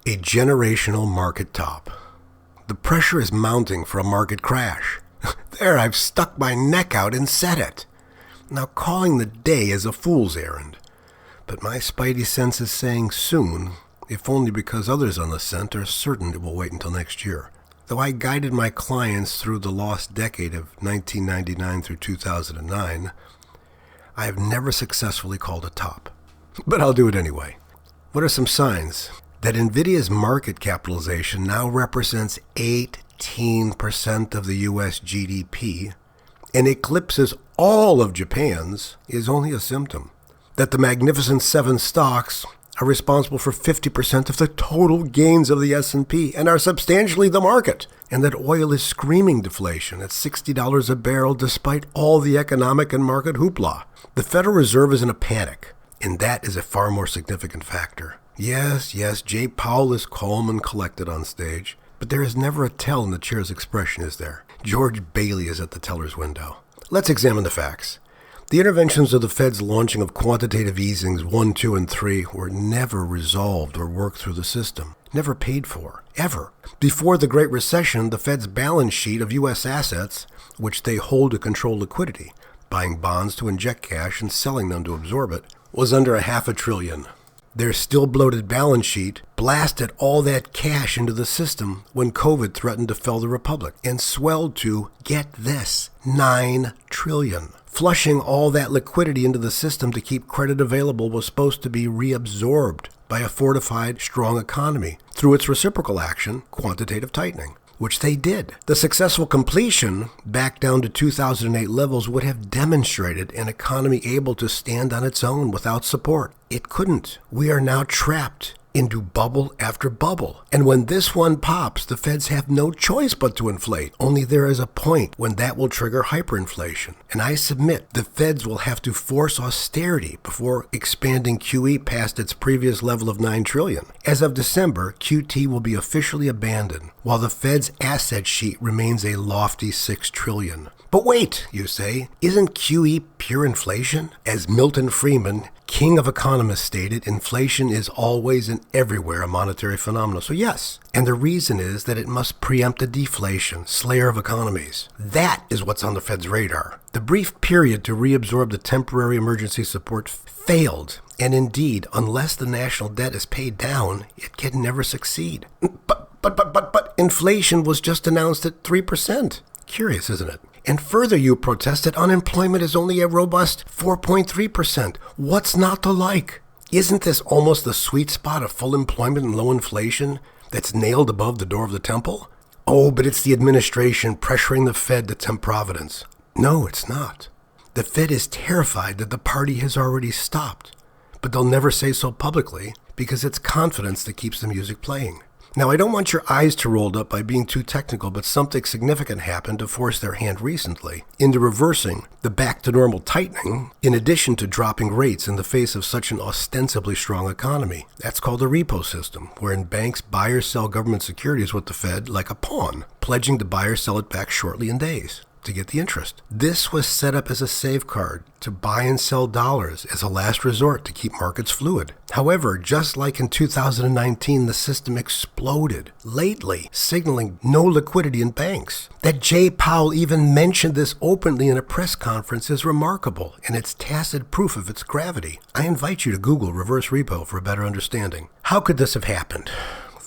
A generational market top. The pressure is mounting for a market crash. There, I've stuck my neck out and said it. Now calling the day is a fool's errand. But my spidey sense is saying soon, if only because others on the scent are certain it will wait until next year. Though I guided my clients through the lost decade of 1999 through 2009, I have never successfully called a top. But I'll do it anyway. What are some signs? That NVIDIA's market capitalization now represents 18% of the U.S. GDP and eclipses all of Japan's is only a symptom. That the Magnificent Seven stocks are responsible for 50% of the total gains of the S&P and are substantially the market, and that oil is screaming deflation at $60 a barrel despite all the economic and market hoopla. The Federal Reserve is in a panic, and that is a far more significant factor. Yes, Jay Powell is calm and collected on stage, but there is never a tell in the chair's expression, is there? George Bailey is at the teller's window. Let's examine the facts. The interventions of the Fed's launching of quantitative easings 1, 2, and 3 were never resolved or worked through the system. Never paid for. Ever. Before the Great Recession, the Fed's balance sheet of U.S. assets, which they hold to control liquidity, buying bonds to inject cash and selling them to absorb it, was under $500 billion. Their still bloated balance sheet blasted all that cash into the system when COVID threatened to fell the republic and swelled to, get this, $9 trillion. Flushing all that liquidity into the system to keep credit available was supposed to be reabsorbed by a fortified, strong economy through its reciprocal action, quantitative tightening, which they did. The successful completion, back down to 2008 levels, would have demonstrated an economy able to stand on its own without support. It couldn't. We are now trapped into bubble after bubble. And when this one pops, the Feds have no choice but to inflate. Only there is a point when that will trigger hyperinflation. And I submit the Feds will have to force austerity before expanding QE past its previous level of $9 trillion. As of December, QT will be officially abandoned, while the Fed's asset sheet remains a lofty $6 trillion. But wait, you say, isn't QE pure inflation? As Milton Friedman, king of economists, stated, inflation is always and everywhere a monetary phenomenon. So yes, and the reason is that it must preempt a deflation, slayer of economies. That is what's on the Fed's radar. The brief period to reabsorb the temporary emergency support failed, and indeed, unless the national debt is paid down, it can never succeed. But inflation was just announced at 3%. Curious, isn't it? And further, you protested, unemployment is only a robust 4.3%. What's not to like? Isn't this almost the sweet spot of full employment and low inflation that's nailed above the door of the temple? Oh, but it's the administration pressuring the Fed to tempt providence. No, it's not. The Fed is terrified that the party has already stopped, but they'll never say so publicly because it's confidence that keeps the music playing. Now, I don't want your eyes to roll up by being too technical, but something significant happened to force their hand recently into reversing the back-to-normal tightening, in addition to dropping rates in the face of such an ostensibly strong economy. That's called a repo system, wherein banks buy or sell government securities with the Fed like a pawn, pledging to buy or sell it back shortly in days to get the interest. This was set up as a safeguard to buy and sell dollars as a last resort to keep markets fluid. However, just like in 2019, the system exploded lately, signaling no liquidity in banks. That Jay Powell even mentioned this openly in a press conference is remarkable, and it's tacit proof of its gravity. I invite you to Google reverse repo for a better understanding. How could this have happened?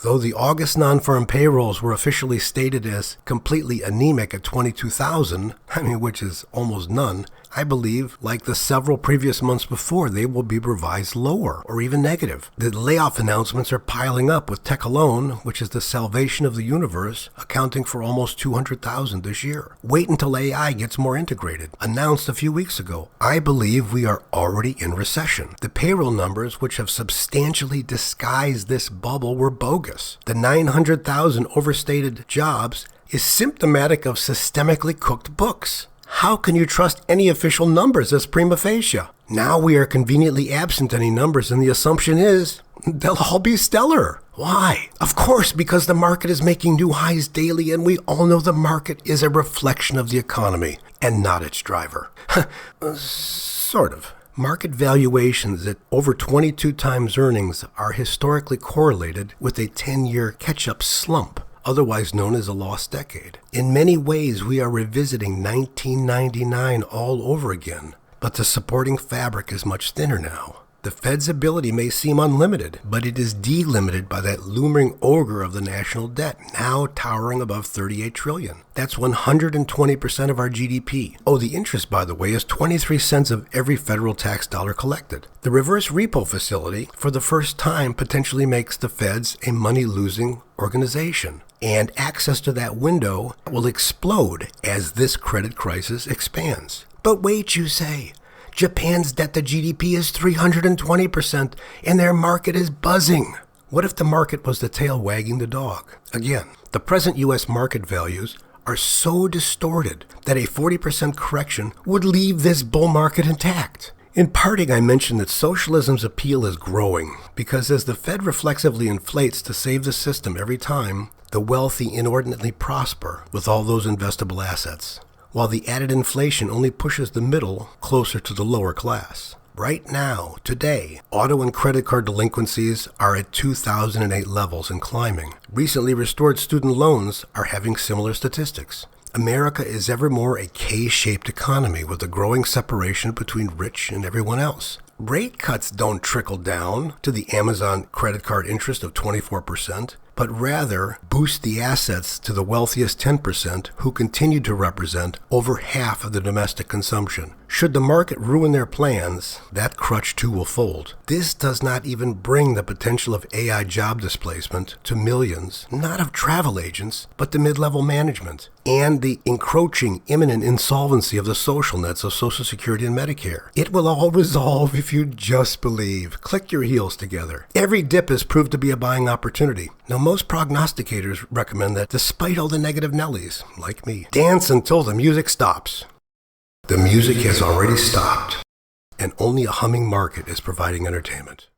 Though the August non-farm payrolls were officially stated as completely anemic at 22,000, which is almost none, I believe, like the several previous months before, they will be revised lower or even negative. The layoff announcements are piling up, with tech alone, which is the salvation of the universe, accounting for almost 200,000 this year. Wait until AI gets more integrated. Announced a few weeks ago, I believe we are already in recession. The payroll numbers, which have substantially disguised this bubble, were bogus. The 900,000 overstated jobs is symptomatic of systemically cooked books. How can you trust any official numbers as prima facie? Now we are conveniently absent any numbers, and the assumption is they'll all be stellar. Why? Of course, because the market is making new highs daily, and we all know the market is a reflection of the economy and not its driver. Sort of. Market valuations at over 22 times earnings are historically correlated with a 10-year catch-up slump, otherwise known as a lost decade. In many ways, we are revisiting 1999 all over again, but the supporting fabric is much thinner now. The Fed's ability may seem unlimited, but it is delimited by that looming ogre of the national debt, now towering above $38 trillion. That's 120% of our GDP. Oh, the interest, by the way, is 23 cents of every federal tax dollar collected. The reverse repo facility, for the first time, potentially makes the Feds a money-losing organization. And access to that window will explode as this credit crisis expands. But wait, you say. Japan's debt to GDP is 320%, and their market is buzzing. What if the market was the tail wagging the dog? Again, the present U.S. market values are so distorted that a 40% correction would leave this bull market intact. In parting, I mentioned that socialism's appeal is growing because as the Fed reflexively inflates to save the system every time, the wealthy inordinately prosper with all those investable assets, while the added inflation only pushes the middle closer to the lower class. Right now, today, auto and credit card delinquencies are at 2008 levels and climbing. Recently restored student loans are having similar statistics. America is ever more a K-shaped economy with a growing separation between rich and everyone else. Rate cuts don't trickle down to the Amazon credit card interest of 24%, but rather boost the assets to the wealthiest 10% who continue to represent over half of the domestic consumption. Should the market ruin their plans, that crutch too will fold. This does not even bring the potential of AI job displacement to millions, not of travel agents, but the mid-level management, and the encroaching imminent insolvency of the social nets of Social Security and Medicare. It will all resolve if you just believe. Click your heels together. Every dip has proved to be a buying opportunity. Now, most prognosticators recommend that despite all the negative Nellies, like me, dance until the music stops. The music has already stopped, and only a humming market is providing entertainment.